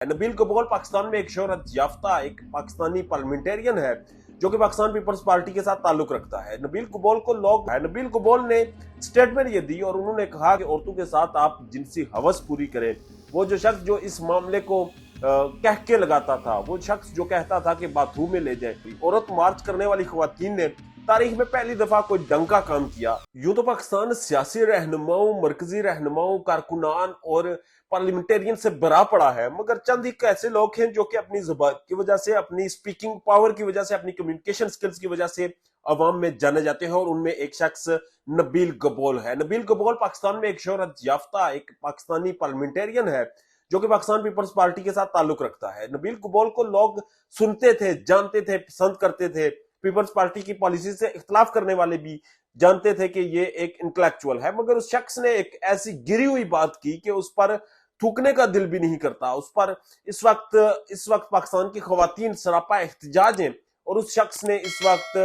Nabeel COBOL Pakistan में एक शोहरत याफ्ता एक पाकिस्तानी पार्लियामेंटेरियन है जो कि पाकिस्तान पीपल्स पार्टी के साथ ताल्लुक रखता है। नबील कबोल ने स्टेटमेंट ये दी और उन्होंने कहा कि औरतों के साथ आप जिनसी हवस पूरी करें। वो जो शख्स जो इस मामले को कह के लगाता था, वो शख्स जो कहता था कि बाथरूम में ले जाए, औरत मार्च करने वाली खवातीन ने तारीख में पहली दफा कोई डंका काम किया। यूं तो पाकिस्तान सियासी रहनुमाओं, मरकजी रहनुमाओं, कारकुनान और पार्लियामेंटेरियन से भरा पड़ा है, मगर चंद एक ऐसे लोग हैं जो कि अपनी जुबान की वजह से, अपनी स्पीकिंग पावर की वजह से, अपनी कम्युनिकेशन स्किल्स की वजह से अवाम में जाने जाते हैं, और उनमें एक शख्स नबील कबोल है। नबील कबोल पाकिस्तान में एक शोहरत याफ्ता एक पाकिस्तानी पार्लियामेंटेरियन है जो कि पाकिस्तान पीपल्स पार्टी के साथ ताल्लुक रखता है। नबील कबोल को लोग सुनते थे, जानते थे, पसंद करते थे। पीपल्स पार्टी की पॉलिसी से इख्तलाफ करने वाले भी जानते थे कि ये एक इंटेलेक्चुअल है, मगर उस शख्स ने एक ऐसी गिरी हुई बात की कि उस पर थूकने का दिल भी नहीं करता। उस पर इस वक्त पाकिस्तान की खवातीन सरापा एहतजाज हैं, और उस शख्स ने इस वक्त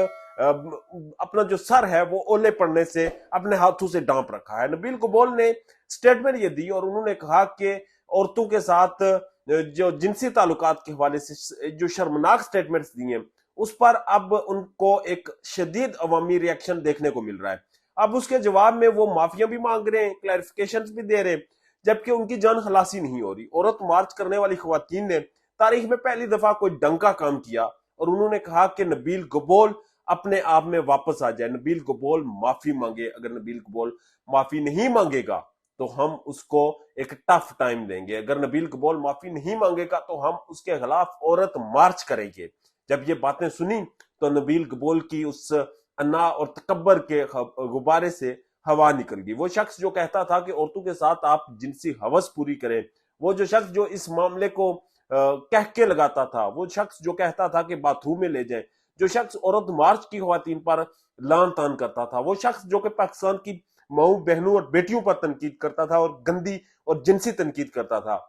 अपना जो सर है वो ओले पड़ने से अपने हाथों से डांप रखा है। नबील कबोल ने स्टेटमेंट ये दी और उन्होंने कहा कि औरतों के साथ जो जिनसी ताल्लुकात के हवाले से जो शर्मनाक स्टेटमेंट्स दिए, उस पर अब उनको एक शदीद अवामी रिएक्शन देखने को मिल रहा है। अब उसके जवाब में वो माफिया भी मांग रहे हैं, क्लैरिफिकेशंस भी दे रहे हैं, जबकि उनकी जान खलासी नहीं हो रही। औरत मार्च करने वाली खवातीन ने तारीख में पहली दफा कोई डंका काम किया और उन्होंने कहा कि नबील कबोल अपने आप में वापस आ जाए, नबील कबोल माफी मांगे। अगर नबील कबोल माफी नहीं मांगेगा तो हम उसको एक टफ टाइम देंगे। अगर नबील कबोल माफी नहीं मांगेगा तो हम उसके खिलाफ औरत मार्च करेंगे। जब ये बातें सुनी तो नबील कबोल की उस अन्ना और तकब्बर के गुब्बारे से हवा निकल गई। वो शख्स जो कहता था कि औरतों के साथ आप जिनसी हवस पूरी करें, वो जो शख्स जो इस मामले को कह के लगाता था, वो शख्स जो कहता था कि बाथरूम में ले जाए, जो शख्स औरत मार्च की खवातीन पर लान तान करता था, वो शख्स जो कि पाकिस्तान की माऊ बहनों और बेटियों पर तनकीद करता था और गंदी और जिनसी तनकीद करता था,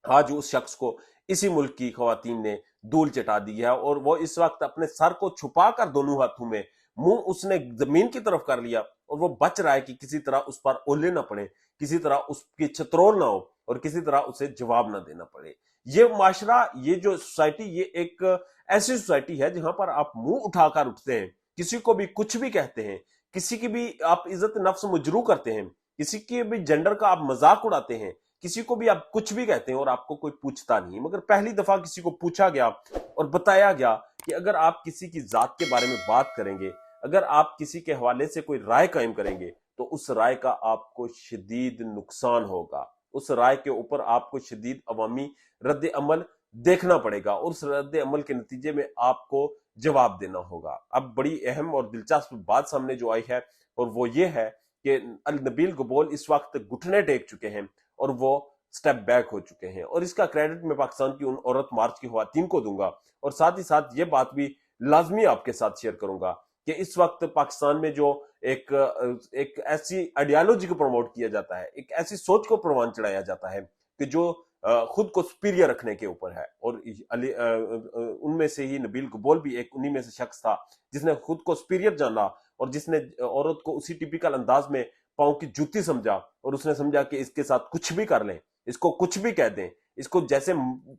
आज उस शख्स को इसी मुल्क की खवातीन ने धूल चटा दी है। और वो इस वक्त अपने सर को छुपा कर दोनों हाथों में मुंह उसने जमीन की तरफ कर लिया, और वो बच रहा है कि किसी तरह उस पर ओले ना पड़े, किसी तरह उसकी छत्रोल ना हो, और किसी तरह उसे जवाब ना देना पड़े। ये माशरा, ये जो सोसाइटी, ये एक ऐसी सोसाइटी है जहां पर आप मुंह उठाकर उठते हैं, किसी को भी कुछ भी कहते हैं, किसी की भी आप इज्जत नफ्स मुजरू करते हैं, किसी के भी जेंडर का आप मजाक उड़ाते हैं, किसी को भी आप कुछ भी कहते हैं और आपको कोई पूछता नहीं। मगर पहली दफा किसी को पूछा गया और बताया गया कि अगर आप किसी की जात के बारे में बात करेंगे, अगर आप किसी के हवाले से कोई राय कायम करेंगे, तो उस राय का आपको शदीद नुकसान होगा, उस राय के ऊपर आपको शदीद अवामी रद्द अमल देखना पड़ेगा, और उस रद्द अमल के नतीजे में आपको जवाब देना होगा। अब बड़ी अहम और दिलचस्प बात सामने जो आई है, और वो ये है कि नबील कबोल इस वक्त घुटने टेक चुके हैं और वो स्टेप बैक हो चुके हैं, और इसका क्रेडिट मैं पाकिस्तान की उन औरत मार्च की खवातीन को दूंगा। और साथ ही साथ ये बात भी लाजमी आपके साथ शेयर करूंगा कि इस वक्त पाकिस्तान में जो एक ऐसी आइडियोलॉजी को प्रमोट किया जाता है, एक ऐसी सोच को प्रवान चढ़ाया जाता है कि जो खुद को सुपीरियर रखने के ऊपर है, और उनमें से ही नबील कबोल भी एक उन्हीं में से शख्स था जिसने खुद को सुपीरियर जाना, और जिसने औरत को उसी टिपिकल अंदाज में पांव की जूती समझा, और उसने समझा कि इसके साथ कुछ भी कर लें, इसको कुछ भी कह दें, इसको जैसे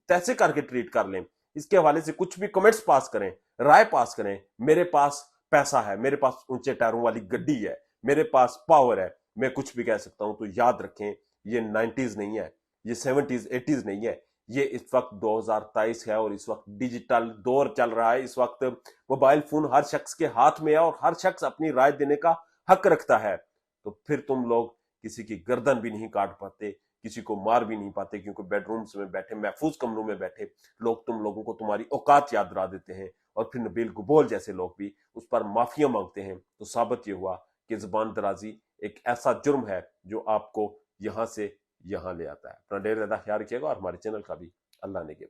तैसे करके ट्रीट कर लें, इसके हवाले से कुछ भी कमेंट्स पास करें, राय पास करें, मेरे पास पैसा है, मेरे पास ऊंचे टायरों वाली गड्डी है, मेरे पास पावर है, मैं कुछ भी कह सकता हूं। तो याद रखें, ये 90s नहीं है, ये 70s 80s नहीं है, ये इस वक्त 2023 है, और इस वक्त डिजिटल दौर चल रहा है। इस वक्त मोबाइल फोन हर शख्स के हाथ में है और हर शख्स अपनी राय देने का हक रखता है। तो फिर तुम लोग किसी की गर्दन भी नहीं काट पाते, किसी को मार भी नहीं पाते, क्योंकि बेडरूम्स में बैठे, महफूज कमरों में बैठे लोग तुम लोगों को तुम्हारी औकात याद दिला देते हैं, और फिर नबील कबोल जैसे लोग भी उस पर माफिया मांगते हैं। तो साबित ये हुआ कि जुबान दराजी एक ऐसा जुर्म है जो आपको यहां से यहां ले आता है। अपना ढेर ज्यादा ख्याल रखिएगा, और हमारे चैनल का भी अल्लाह ने के